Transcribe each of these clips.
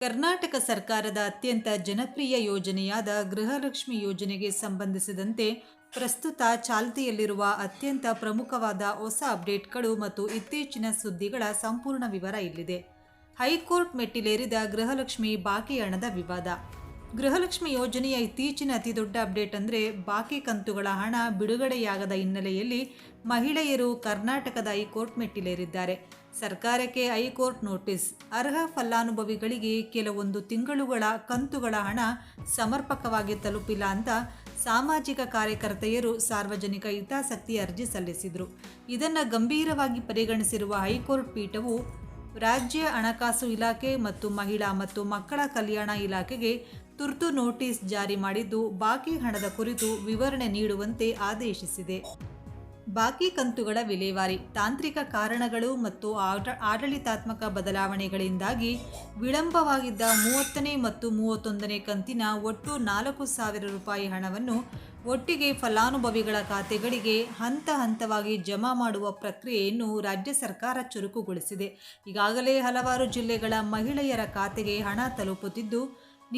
ಕರ್ನಾಟಕ ಸರ್ಕಾರದ ಅತ್ಯಂತ ಜನಪ್ರಿಯ ಯೋಜನೆಯಾದ ಗೃಹಲಕ್ಷ್ಮಿ ಯೋಜನೆಗೆ ಸಂಬಂಧಿಸಿದಂತೆ ಪ್ರಸ್ತುತ ಚಾಲ್ತಿಯಲ್ಲಿರುವ ಅತ್ಯಂತ ಪ್ರಮುಖವಾದ ಹೊಸ ಅಪ್ಡೇಟ್ಗಳು ಮತ್ತು ಇತ್ತೀಚಿನ ಸುದ್ದಿಗಳ ಸಂಪೂರ್ಣ ವಿವರ ಇಲ್ಲಿದೆ. ಹೈಕೋರ್ಟ್ ಮೆಟ್ಟಿಲೇರಿದ ಗೃಹಲಕ್ಷ್ಮಿ ಬಾಕಿ ಹಣದ ವಿವಾದ. ಗೃಹಲಕ್ಷ್ಮಿ ಯೋಜನೆಯ ಇತ್ತೀಚಿನ ಅತಿದೊಡ್ಡ ಅಪ್ಡೇಟ್ ಅಂದರೆ ಬಾಕಿ ಕಂತುಗಳ ಹಣ ಬಿಡುಗಡೆಯಾಗದ ಹಿನ್ನೆಲೆಯಲ್ಲಿ ಮಹಿಳೆಯರು ಕರ್ನಾಟಕದ ಹೈಕೋರ್ಟ್ ಮೆಟ್ಟಿಲೇರಿದ್ದಾರೆ. ಸರ್ಕಾರಕ್ಕೆ ಹೈಕೋರ್ಟ್ ನೋಟಿಸ್. ಅರ್ಹ ಫಲಾನುಭವಿಗಳಿಗೆ ಕೆಲವೊಂದು ತಿಂಗಳುಗಳ ಕಂತುಗಳ ಹಣ ಸಮರ್ಪಕವಾಗಿ ತಲುಪಿಲ್ಲ ಅಂತ ಸಾಮಾಜಿಕ ಕಾರ್ಯಕರ್ತೆಯರು ಸಾರ್ವಜನಿಕ ಹಿತಾಸಕ್ತಿ ಅರ್ಜಿ ಸಲ್ಲಿಸಿದರು. ಇದನ್ನು ಗಂಭೀರವಾಗಿ ಪರಿಗಣಿಸಿರುವ ಹೈಕೋರ್ಟ್ ಪೀಠವು ರಾಜ್ಯ ಹಣಕಾಸು ಇಲಾಖೆ ಮತ್ತು ಮಹಿಳಾ ಮತ್ತು ಮಕ್ಕಳ ಕಲ್ಯಾಣ ಇಲಾಖೆಗೆ ತುರ್ತು ನೋಟಿಸ್ ಜಾರಿ ಮಾಡಿದ್ದು ಬಾಕಿ ಹಣದ ಕುರಿತು ವಿವರಣೆ ನೀಡುವಂತೆ ಆದೇಶಿಸಿದೆ. ಬಾಕಿ ಕಂತುಗಳ ವಿಲೇವಾರಿ. ತಾಂತ್ರಿಕ ಕಾರಣಗಳು ಮತ್ತು ಆಡಳಿತಾತ್ಮಕ ಬದಲಾವಣೆಗಳಿಂದಾಗಿ ವಿಳಂಬವಾಗಿದ್ದ 30ನೇ ಮತ್ತು 31ನೇ ಕಂತಿನ ಒಟ್ಟು 4,000 ರೂಪಾಯಿ ಹಣವನ್ನು ಒಟ್ಟಿಗೆ ಫಲಾನುಭವಿಗಳ ಖಾತೆಗಳಿಗೆ ಹಂತ ಹಂತವಾಗಿ ಜಮಾ ಮಾಡುವ ಪ್ರಕ್ರಿಯೆಯನ್ನು ರಾಜ್ಯ ಸರ್ಕಾರ ಚುರುಕುಗೊಳಿಸಿದೆ. ಈಗಾಗಲೇ ಹಲವಾರು ಜಿಲ್ಲೆಗಳ ಮಹಿಳೆಯರ ಖಾತೆಗೆ ಹಣ ತಲುಪುತ್ತಿದ್ದು,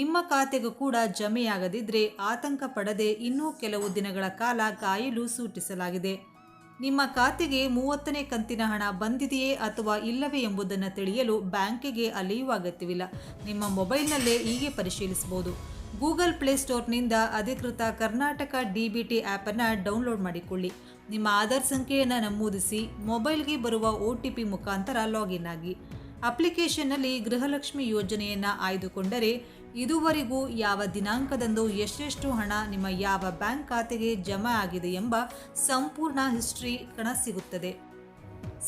ನಿಮ್ಮ ಖಾತೆಗೂ ಕೂಡ ಜಮೆಯಾಗದಿದ್ದರೆ ಆತಂಕ ಪಡದೆ ಇನ್ನೂ ಕೆಲವು ದಿನಗಳ ಕಾಲ ಕಾಯಲು ಸೂಚಿಸಲಾಗಿದೆ. ನಿಮ್ಮ ಖಾತೆಗೆ 30ನೇ ಕಂತಿನ ಹಣ ಬಂದಿದೆಯೇ ಅಥವಾ ಇಲ್ಲವೇ ಎಂಬುದನ್ನು ತಿಳಿಯಲು ಬ್ಯಾಂಕಿಗೆ ಅಲೆಯುವ ಅಗತ್ಯವಿಲ್ಲ. ನಿಮ್ಮ ಮೊಬೈಲ್ನಲ್ಲೇ ಹೀಗೆ ಪರಿಶೀಲಿಸಬಹುದು. ಗೂಗಲ್ ಪ್ಲೇಸ್ಟೋರ್ನಿಂದ ಅಧಿಕೃತ ಕರ್ನಾಟಕ ಡಿಬಿಟಿ ಆ್ಯಪನ್ನು ಡೌನ್ಲೋಡ್ ಮಾಡಿಕೊಳ್ಳಿ. ನಿಮ್ಮ ಆಧಾರ್ ಸಂಖ್ಯೆಯನ್ನು ನಮೂದಿಸಿ ಮೊಬೈಲ್ಗೆ ಬರುವ OTP ಮುಖಾಂತರ ಲಾಗಿನ್ ಆಗಿ. ಅಪ್ಲಿಕೇಶನ್ನಲ್ಲಿ ಗೃಹಲಕ್ಷ್ಮಿ ಯೋಜನೆಯನ್ನು ಆಯ್ದುಕೊಂಡರೆ ಇದುವರೆಗೂ ಯಾವ ದಿನಾಂಕದಂದು ಎಷ್ಟೆಷ್ಟು ಹಣ ನಿಮ್ಮ ಯಾವ ಬ್ಯಾಂಕ್ ಖಾತೆಗೆ ಜಮಾ ಆಗಿದೆ ಎಂಬ ಸಂಪೂರ್ಣ ಹಿಸ್ಟ್ರಿ ಕಾಣಸಿಗುತ್ತದೆ.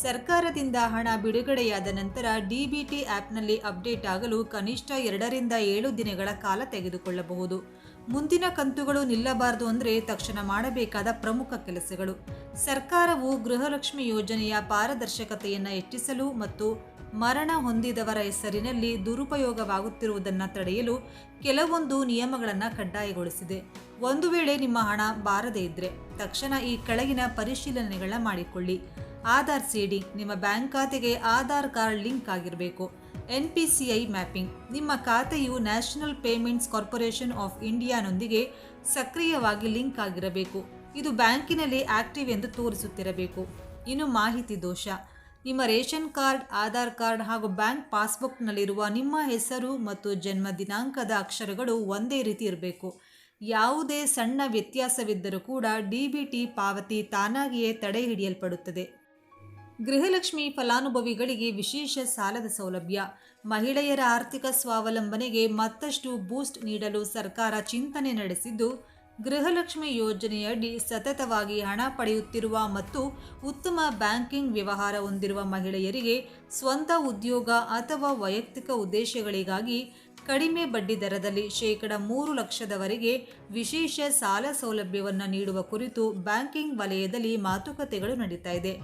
ಸರ್ಕಾರದಿಂದ ಹಣ ಬಿಡುಗಡೆಯಾದ ನಂತರ ಡಿಬಿಟಿ ಆ್ಯಪ್ನಲ್ಲಿ ಅಪ್ಡೇಟ್ ಆಗಲು ಕನಿಷ್ಠ 2 ರಿಂದ 7 ದಿನಗಳ ಕಾಲ ತೆಗೆದುಕೊಳ್ಳಬಹುದು. ಮುಂದಿನ ಕಂತುಗಳು ನಿಲ್ಲಬಾರದು ಅಂದರೆ ತಕ್ಷಣ ಮಾಡಬೇಕಾದ ಪ್ರಮುಖ ಕೆಲಸಗಳು. ಸರ್ಕಾರವು ಗೃಹಲಕ್ಷ್ಮಿ ಯೋಜನೆಯ ಪಾರದರ್ಶಕತೆಯನ್ನು ಹೆಚ್ಚಿಸಲು ಮತ್ತು ಮರಣ ಹೊಂದಿದವರ ಹೆಸರಿನಲ್ಲಿ ದುರುಪಯೋಗವಾಗುತ್ತಿರುವುದನ್ನು ತಡೆಯಲು ಕೆಲವೊಂದು ನಿಯಮಗಳನ್ನು ಕಡ್ಡಾಯಗೊಳಿಸಿದೆ. ಒಂದು ವೇಳೆ ನಿಮ್ಮ ಹಣ ಬಾರದೇ ಇದ್ದರೆ ತಕ್ಷಣ ಈ ಕೆಳಗಿನ ಪರಿಶೀಲನೆಗಳನ್ನ ಮಾಡಿಕೊಳ್ಳಿ. ಆಧಾರ್ ಸೀಡಿಂಗ್. ನಿಮ್ಮ ಬ್ಯಾಂಕ್ ಖಾತೆಗೆ ಆಧಾರ್ ಕಾರ್ಡ್ ಲಿಂಕ್ ಆಗಿರಬೇಕು. NPCI mapping. ನಿಮ್ಮ ಖಾತೆಯು ನ್ಯಾಷನಲ್ ಪೇಮೆಂಟ್ಸ್ ಕಾರ್ಪೊರೇಷನ್ ಆಫ್ ಇಂಡಿಯಾನೊಂದಿಗೆ ಸಕ್ರಿಯವಾಗಿ ಲಿಂಕ್ ಆಗಿರಬೇಕು. ಇದು ಬ್ಯಾಂಕಿನಲ್ಲಿ ಆಕ್ಟಿವ್ ಎಂದು ತೋರಿಸುತ್ತಿರಬೇಕು. ಇನ್ನು ಮಾಹಿತಿ ದೋಷ. ನಿಮ್ಮ ರೇಷನ್ ಕಾರ್ಡ್, ಆಧಾರ್ ಕಾರ್ಡ್ ಹಾಗೂ ಬ್ಯಾಂಕ್ ಪಾಸ್ಬುಕ್ನಲ್ಲಿರುವ ನಿಮ್ಮ ಹೆಸರು ಮತ್ತು ಜನ್ಮ ದಿನಾಂಕದ ಅಕ್ಷರಗಳು ಒಂದೇ ರೀತಿ ಇರಬೇಕು. ಯಾವುದೇ ಸಣ್ಣ ವ್ಯತ್ಯಾಸವಿದ್ದರೂ ಕೂಡ ಡಿಬಿಟಿ ಪಾವತಿ ತಾನಾಗಿಯೇ ತಡೆ ಹಿಡಿಯಲ್ಪಡುತ್ತದೆ. ಗೃಹಲಕ್ಷ್ಮಿ ಫಲಾನುಭವಿಗಳಿಗೆ ವಿಶೇಷ ಸಾಲದ ಸೌಲಭ್ಯ. ಮಹಿಳೆಯರ ಆರ್ಥಿಕ ಸ್ವಾವಲಂಬನೆಗೆ ಮತ್ತಷ್ಟು ಬೂಸ್ಟ್ ನೀಡಲು ಸರ್ಕಾರ ಚಿಂತನೆ ನಡೆಸಿದ್ದು, ಗೃಹಲಕ್ಷ್ಮಿ ಯೋಜನೆಯಡಿ ಸತತವಾಗಿ ಹಣ ಪಡೆಯುತ್ತಿರುವ ಮತ್ತು ಉತ್ತಮ ಬ್ಯಾಂಕಿಂಗ್ ವ್ಯವಹಾರ ಹೊಂದಿರುವ ಮಹಿಳೆಯರಿಗೆ ಸ್ವಂತ ಉದ್ಯೋಗ ಅಥವಾ ವೈಯಕ್ತಿಕ ಉದ್ದೇಶಗಳಿಗಾಗಿ ಕಡಿಮೆ ಬಡ್ಡಿ ದರದಲ್ಲಿ $3 ಲಕ್ಷದವರೆಗೆ ವಿಶೇಷ ಸಾಲ ಸೌಲಭ್ಯವನ್ನು ನೀಡುವ ಕುರಿತು ಬ್ಯಾಂಕಿಂಗ್ ವಲಯದಲ್ಲಿ ಮಾತುಕತೆಗಳು ನಡೀತಾ ಇದೆ.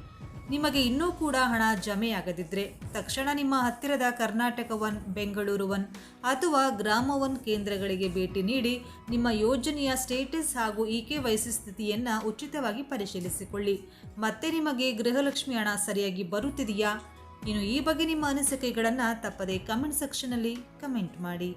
ನಿಮಗೆ ಇನ್ನೂ ಕೂಡ ಹಣ ಜಮೆಯಾಗದಿದ್ದರೆ ತಕ್ಷಣ ನಿಮ್ಮ ಹತ್ತಿರದ ಕರ್ನಾಟಕ 1, ಬೆಂಗಳೂರು 1 ಅಥವಾ ಗ್ರಾಮ 1 ಕೇಂದ್ರಗಳಿಗೆ ಭೇಟಿ ನೀಡಿ ನಿಮ್ಮ ಯೋಜನೆಯ ಸ್ಟೇಟಸ್ ಹಾಗೂ EKYC ಸ್ಥಿತಿಯನ್ನು ಉಚಿತವಾಗಿ ಪರಿಶೀಲಿಸಿಕೊಳ್ಳಿ. ಮತ್ತೆ ನಿಮಗೆ ಗೃಹಲಕ್ಷ್ಮಿ ಹಣ ಸರಿಯಾಗಿ ಬರುತ್ತಿದೆಯಾ? ಇನ್ನು ಈ ಬಗ್ಗೆ ನಿಮ್ಮ ಅನಿಸಿಕೆಗಳನ್ನು ತಪ್ಪದೇ ಕಮೆಂಟ್ ಸೆಕ್ಷನ್ನಲ್ಲಿ ಕಮೆಂಟ್ ಮಾಡಿ.